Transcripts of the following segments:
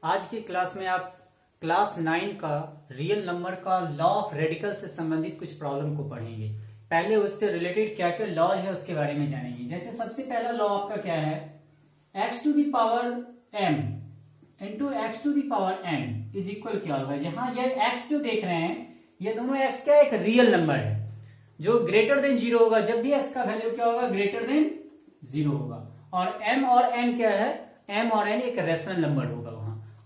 आज की क्लास में आप क्लास 9 का रियल नंबर का लॉ ऑफ रेडिकल से संबंधित कुछ प्रॉब्लम को पढ़ेंगे। पहले उससे रिलेटेड क्या क्या लॉ है उसके बारे में जानेंगे। जैसे सबसे पहला लॉ आपका क्या है, x to the power m into x to the power n is equal क्या होगा। जहां ये x जो देख रहे हैं ये दोनों x का एक रियल नंबर है जो ग्रेटर देन 0 होगा। जब भी x का वैल्यू क्या होगा, ग्रेटर देन 0 होगा। और m और n क्या है, m और n एक रेशनल नंबर होगा वहां,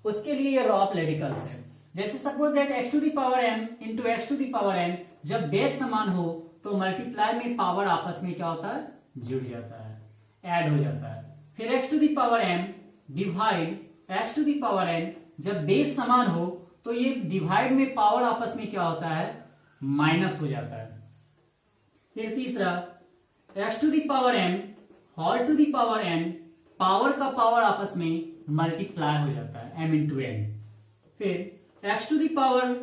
उसके लिए ये लॉ ऑफ रेडिकल्स है। जैसे suppose that x to the power m into x to the power n जब बेस समान हो तो मल्टीप्लाई में पावर आपस में क्या होता है, जुड़ जाता है, ऐड हो जाता है। फिर x to the power m divide x to the power n जब बेस समान हो तो ये डिवाइड में पावर आपस में क्या होता है, माइनस हो जाता है। फिर तीसरा x to the power m whole to the power n power का पावर आपस में मल्टीप्लाई हो जाता है m इंटू n। फिर x to the power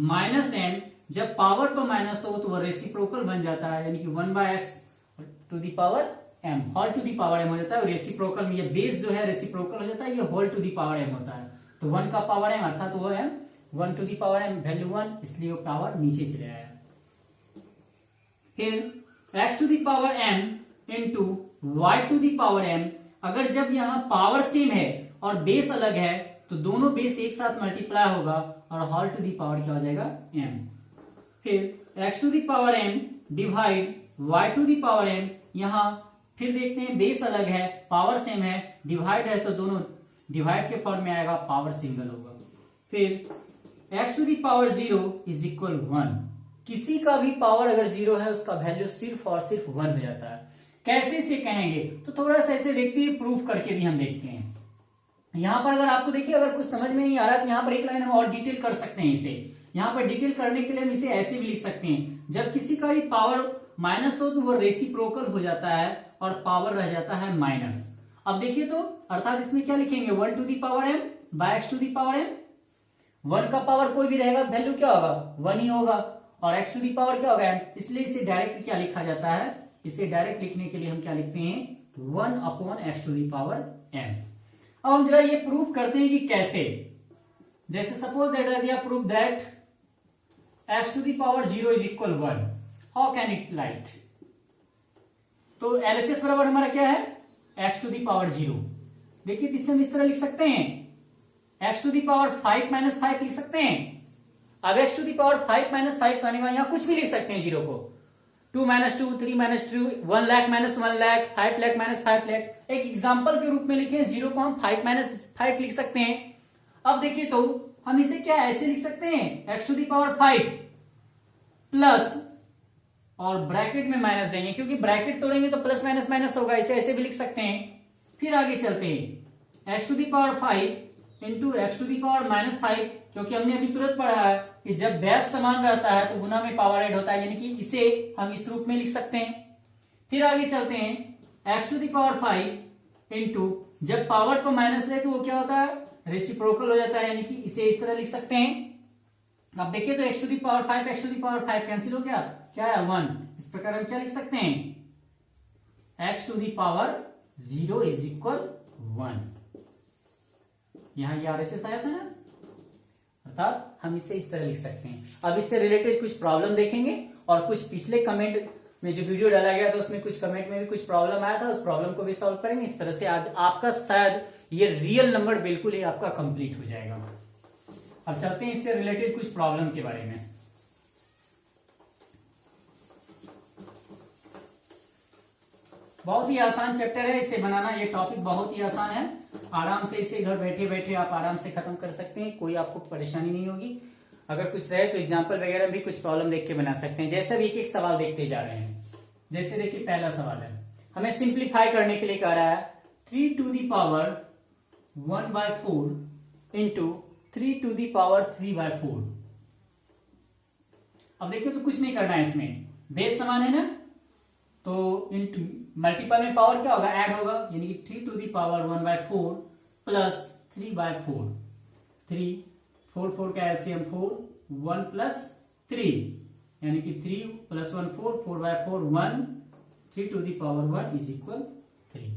minus m जब पावर पर माइनस हो तो वह रेसिप्रोकल बन जाता है, यानी कि 1/x to the power m whole to the power m हो जाता है। रेसिप्रोकल में ये बेस जो है रेसिप्रोकल हो जाता है, ये whole to the power m होता है। तो 1 का पावर m अर्थात वो m 1 to the power m value 1, इसलिए वो पावर नीचे चले आया। फिर x to the power m into y to the power m अगर जब यहाँ पावर सेम है और बेस अलग है तो दोनों बेस एक साथ मल्टीप्लाई होगा और होल टू दी पावर क्या हो जाएगा, m। फिर x to the power m divide y to the power m, यहाँ फिर देखते हैं बेस अलग है पावर सेम है, डिवाइड है तो दोनों डिवाइड के फॉर्म में आएगा, पावर सिंगल होगा। फिर x to the power 0 is equal 1, किसी का भी पावर अगर 0 है उसका वैल्यू सिर्फ और सिर्फ 1 हो जाता है। कैसे इसे कहेंगे तो थोड़ा सा ऐसे देखते हैं, प्रूफ करके भी हम देखते हैं। यहां पर अगर आपको देखिए अगर कुछ समझ में नहीं आ रहा तो यहाँ पर एक लाइन हम और डिटेल कर सकते हैं इसे। यहाँ पर डिटेल करने के लिए हम इसे ऐसे भी लिख सकते हैं, जब किसी का भी पावर माइनस हो तो वो रेसिप्रोकल हो जाता है और पावर रह जाता है माइनस। अब देखिए तो अर्थात इसमें क्या लिखेंगे, 1 to the power m by x to the power m। 1 का पावर कोई भी रहेगा वैल्यू क्या होगा, 1 ही होगा, और x टू दी पावर क्या होगा m, इसलिए इसे डायरेक्ट क्या लिखा जाता है, इसे डायरेक्ट लिखने के लिए हम क्या लिखते हैं, 1 upon x to the power m। अब हम जरा ये प्रूफ करते हैं कि कैसे। जैसे सपोज दैट रह दिया proof that x to the power 0 is equal 1, how can it write. तो LHS बराबर हमारा क्या है, x टू दी पावर 0। देखिए इससे हम इस तरह लिख सकते हैं, x to the power 5 minus 5 लिख सकते हैं। अब x to the power 5 minus 5 बनेगा, यहां कुछ भी लिख सकते हैं 0 को, 2 minus 2, 3 minus 2, 1 lakh minus 1 lakh, 5 lakh minus 5 lakh. एक एग्जाम्पल के रूप में लिखे, 0 को हम 5 माइनस 5 लिख सकते हैं। अब देखिए तो हम इसे क्या ऐसे लिख सकते हैं, x to the power 5 plus और ब्रैकेट में माइनस देंगे, क्योंकि ब्रैकेट तोड़ेंगे तो प्लस माइनस माइनस होगा, इसे ऐसे भी लिख सकते हैं। फिर आगे चलते हैं, x to the power 5 into x to the power minus 5, क्योंकि हमने अभी तुरंत पढ़ा है कि जब बेस समान रहता है तो गुना में पावर ऐड होता है, यानी कि इसे हम इस रूप में लिख सकते हैं। फिर आगे चलते हैं, x to the power 5 into जब पावर पर माइनस रहे तो वो क्या होता है, रेसिप्रोकल हो जाता है, यानी कि इसे इस तरह लिख सकते हैं। अब देखिए तो x to the power 5 x to the power 5 cancel हो गया, क्या है 1। इस प्रकार हम क्या लिख सकते हैं, x to the power 0 is equal 1। यहां ये RHS आया था ना, अर्थात हम इसे इस तरह लिख सकते हैं। अब इससे रिलेटेड कुछ प्रॉब्लम देखेंगे और कुछ पिछले कमेंट में जो वीडियो डाला गया था उसमें कुछ कमेंट में भी कुछ प्रॉब्लम आया था, उस प्रॉब्लम को भी सॉल्व करेंगे। इस तरह से आज आपका शायद ये रियल नंबर बिल्कुल ही आपका कंप्लीट हो जाएगा। अब चलते हैं इससे रिलेटेड कुछ प्रॉब्लम के बारे में। बहुत ही आसान चैप्टर है, इसे बनाना ये टॉपिक बहुत ही आसान है। आराम से इसे घर बैठे बैठे आप आराम से खत्म कर सकते हैं, कोई आपको परेशानी नहीं होगी। अगर कुछ रहे तो एग्जाम्पल वगैरह भी कुछ प्रॉब्लम देख के बना सकते हैं। जैसे भी एक एक सवाल देखते जा रहे हैं। जैसे देखिए पहला सवाल है, हमें सिंप्लीफाई करने के लिए कह रहा है 3 to the power 1/4 into 3 to the power 3/4। अब देखिए तो कुछ नहीं करना है, इसमें बेस समान है ना, तो इंटू मल्टीपल में पावर क्या होगा, ऐड होगा, यानी कि 3 टू दी पावर 1/4 प्लस 3/4। 3 4 4 का एलसीएम 4, 1 प्लस 3 यानी कि 3 plus 1 4, 4/4 1, 3 to the power 1 is equal 3।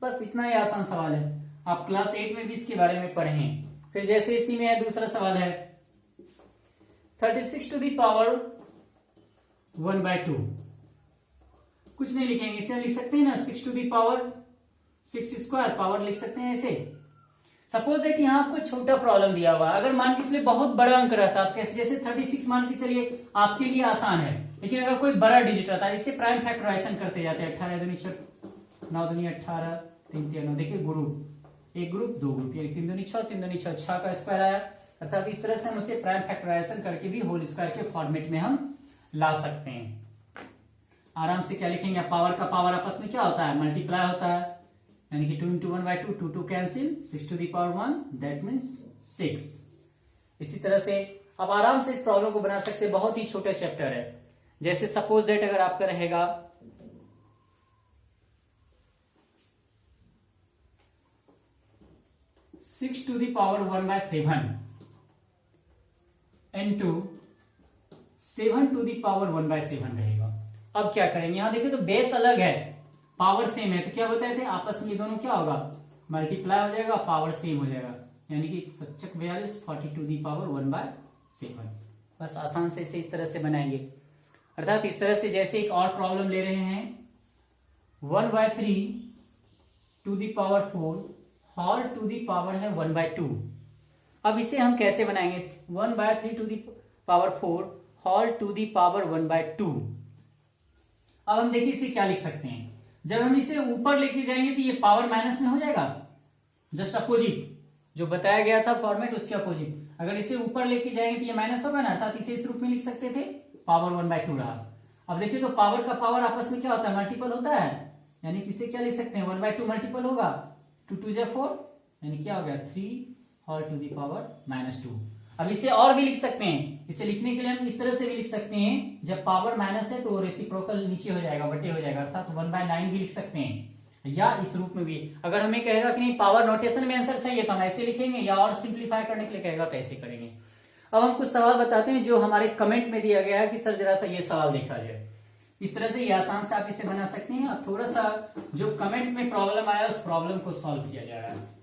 बस इतना ही आसान सवाल है। आप क्लास 8 में भी इसके बारे में पढ़े हैं, फिर जैसे इसी में है दूसरा सवाल है 36 टू दी पावर 1/2। कुछ नहीं लिखेंगे, इसे हम लिख सकते हैं ना 6 to the power 6 square, power लिख सकते हैं ऐसे। सपोज दैट यहाँ आपको छोटा प्रॉब्लम दिया हुआ, अगर मान के चलिए बहुत बड़ा अंक रहता, आप कैसे जैसे 36 मान के चलिए आपके लिए आसान है, लेकिन अगर कोई बड़ा डिजिट रहता है, इससे प्राइम फैक्टराइजेशन करते जाते हैं। 18 दूनी 9 दूनी 18 3 3 9, देखिए ग्रुप, एक ग्रुप दो ग्रुप, 3 दूनी 6 3 दूनी 6, 6 का स्क्वायर आया। अर्थात इस तरह से हम उसे प्राइम फैक्टराइजेशन करके भी होल स्क्वायर के फॉर्मेट में हम ला सकते हैं। आराम से क्या लिखेंगे, पावर का पावर आपस में क्या होता है, मल्टीप्लाई होता है, यानी कि 2 into 1/2, 2 2 cancel, 6 to the power 1, that means 6। इसी तरह से आप आराम से इस प्रॉब्लम को बना सकते हैं, बहुत ही छोटा चैप्टर है। जैसे सपोज दैट अगर आपका रहेगा 6 to the power 1/7 into 7 to the power 1/7 रहेगा। अब क्या करेंगे, यहां देखिए तो बेस अलग है, पावर सेम है, तो क्या बताए थे आपस में ये दोनों क्या होगा, मल्टीप्लाई हो जाएगा, पावर सेम हो जाएगा, यानी कि 42 40 टू दी पावर 1/7। बस आसान से इसे इस तरह से बनाएंगे। अर्थात इस तरह से जैसे एक और प्रॉब्लम ले रहे हैं 1/3 to the power 4 whole to the power है 1/2। अब इसे हम कैसे बनाएंगे, 1/3 to the power 4 whole to the power 1/2। अब हम देखिए इसे क्या लिख सकते हैं, जब हम इसे ऊपर लेके जाएंगे तो ये पावर माइनस में हो जाएगा, जस्ट अपोजिट जो बताया गया था फॉर्मेट उसके अपोजिट। अगर इसे ऊपर लेके जाएंगे तो ये माइनस होगा ना, अर्थात इसे इस रूप में लिख सकते थे, पावर 1/2 रहा। अब देखिए तो पावर का पावर आपस में क्या होता है, मल्टीपल होता है, यानी कि इसे क्या लिख सकते हैं, 1/2 मल्टीपल होगा, 2 2 4, यानी क्या हो गया 3 होल टू दी पावर -2। अब इसे और भी लिख सकते हैं, इसे लिखने के लिए हम इस तरह से भी लिख सकते हैं, जब पावर माइनस है तो रेसिप्रोकल नीचे हो जाएगा, बटे हो जाएगा, अर्थात 1/9 भी लिख सकते हैं, या इस रूप में भी। अगर हमें कहेगा कि नहीं पावर नोटेशन में आंसर चाहिए तो हम ऐसे लिखेंगे, या और सिंप्लीफाई करने के लिए कहेगा तो ऐसे करेंगे। अब हम कुछ सवाल बताते हैं जो हमारे कमेंट में दिया गया है कि सर जरा सा ये सवाल देखा जाए। इस तरह से ये आसान से आप इसे बना सकते हैं। अब थोड़ा सा जो कमेंट में प्रॉब्लम आया उस प्रॉब्लम को सॉल्व किया जा रहा है।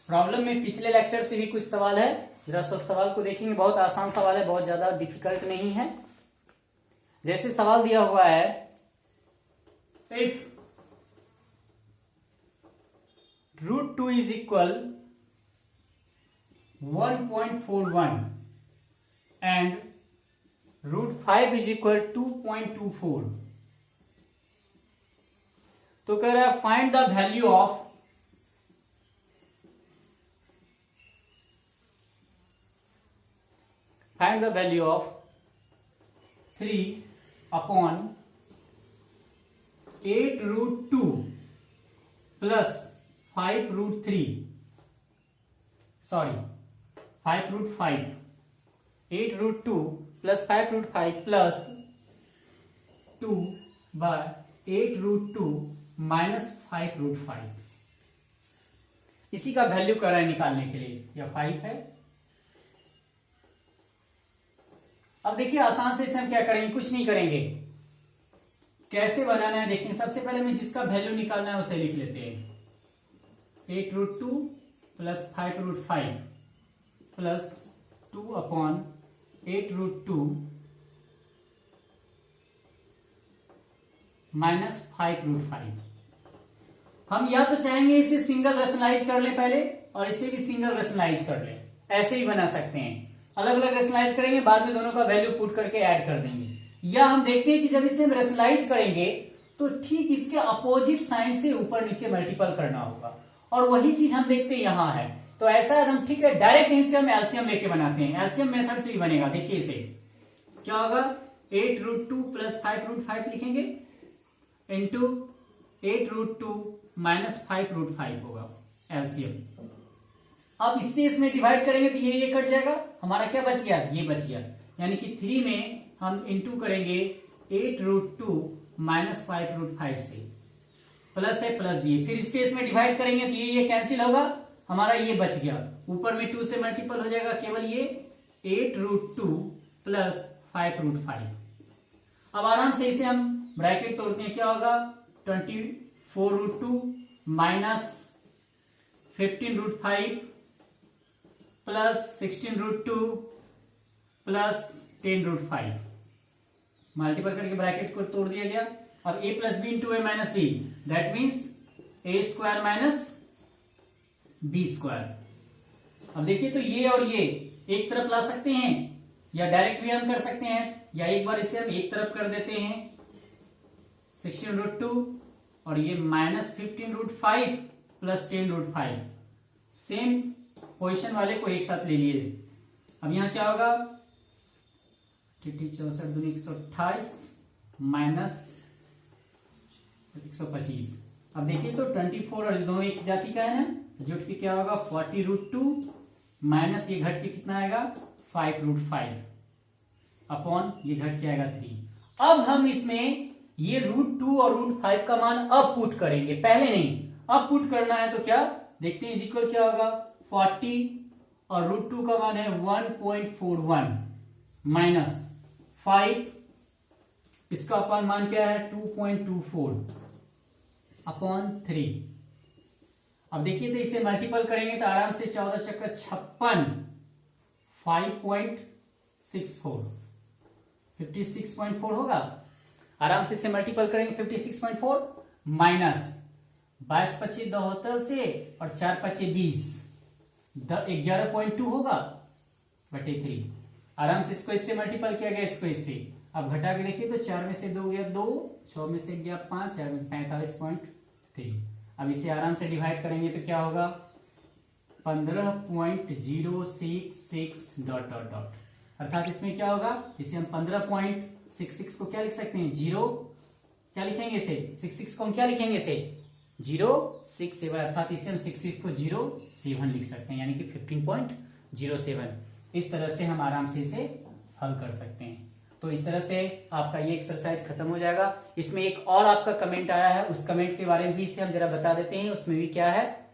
प्रॉब्लम में पिछले लेक्चर से भी कुछ सवाल है, जरा सा सवाल को देखेंगे, बहुत आसान सवाल है, बहुत ज्यादा डिफिकल्ट नहीं है। जैसे सवाल दिया हुआ है, if √2 is equal 1.41 and √5 is equal 2.24, तो कह रहा है find the value of find the value of 3/8√2 plus 5√3, sorry 5√5, 8√2 plus 5√5 plus 2/8√2 minus 5√5। इसी का वैल्यू कर रहा है निकालने के लिए, यह 5 है। अब देखिए आसान से इसे हम क्या करेंगे, कुछ नहीं करेंगे, कैसे बनाना है देखेंगे। सबसे पहले हमें जिसका वैल्यू निकालना है उसे लिख लेते हैं, 8√2 प्लस 5√5 प्लस 2/8√2 माइनस 5√5। हम या तो चाहेंगे इसे सिंगल रेशनलाइज कर ले पहले, और इसे भी सिंगल रेशनलाइज कर ले, ऐसे ही बना सकते हैं। अलग अलग रेशनलाइज करेंगे, बाद में दोनों का वैल्यू पुट करके ऐड कर देंगे। या हम देखते हैं कि जब इसे हम रेशनलाइज करेंगे तो ठीक इसके अपोजिट साइन से ऊपर नीचे मल्टीपल करना होगा, और वही चीज हम देखते हैं यहां है। तो ऐसा है हम ठीक है डायरेक्ट यहीं से हम एलसीएम लेके बनाते हैं, एलसीएम मेथड से भी बनेगा। देखिए इसे क्या होगा, 8√2 प्लस 5√5 लिखेंगे इंटू 8√2 माइनस 5√5 होगा एलसीएम। अब इससे इसमें डिवाइड करेंगे तो ये कट जाएगा, हमारा क्या बच गया, ये बच गया, यानी कि 3 में हम इंटू करेंगे 8√2 माइनस 5√5 से, प्लस है प्लस दिए, फिर इससे इसमें डिवाइड करेंगे तो ये कैंसिल होगा, हमारा ये बच गया, ऊपर में 2 से मल्टीपल हो जाएगा, केवल ये 8√2 प्लस 5√5। अब आराम से इसे हम ब्रैकेट तोड़ते हैं, क्या होगा 24√2 माइनस 15√5 प्लस 16√2 प्लस 10√5, मल्टीपल करके ब्रैकेट को तोड़ दिया गया। अब a plus b into a minus b, that means a square minus b square. अब देखिए तो ये और ये एक तरफ ला सकते हैं या डायरेक्ट भी हम कर सकते हैं, या एक बार इसे हम एक तरफ कर देते हैं 16√2 और ये माइनस 15√5 प्लस 10√5, सेम पोजिशन वाले को एक साथ ले लिए। अब यहां क्या होगा 64 दूनी 128 माइनस 125। अब देखिए तो 24 और दोनों एक जाति का है ना, तो जुट के क्या होगा 40√2 माइनस ये घट के कितना आएगा 5√5 अपॉन ये घट के आएगा 3। अब हम इसमें ये √2 और √5 का मान अब पुट करेंगे, पहले नहीं, अब पुट करना है। तो क्या देखते हैं, इक्वल क्या होगा 40 और √2 का मान है 1.41 माइनस 5, इसका अपन मान क्या है 2.24 अपॉन 3। अब देखिए तो इसे मल्टीपल करेंगे तो आराम से 14 चक्कर 56 5.64 56.4 होगा। आराम से इसे मल्टीपल करेंगे 56.4 माइनस 22 25 72 से और 4 25 20 11.2 होगा बटे 3। आराम से इसको इससे मल्टीपल किया गया, इसको इससे। अब घटा के देखिए तो 4 में से 2 गया 2, 6 में से गया 5, 4 में 45.3। अब इसे आराम से डिवाइड करेंगे तो क्या होगा 15.066 डॉट डॉट डॉट, अर्थात इसमें क्या होगा, इसे हम 15.66 को क्या लिख सकते हैं 0, क्या लिखेंगे इसे 66 को हम क्या लिखेंगे इसे 067, अर्थात इसे हम 66 को 07 लिख सकते हैं, यानी कि 15.07। इस तरह से हम आराम से इसे हल कर सकते हैं। तो इस तरह से आपका ये एक्सरसाइज खत्म हो जाएगा। इसमें एक और आपका कमेंट आया है, उस कमेंट के बारे में भी इसे हम जरा बता देते हैं। उसमें भी क्या है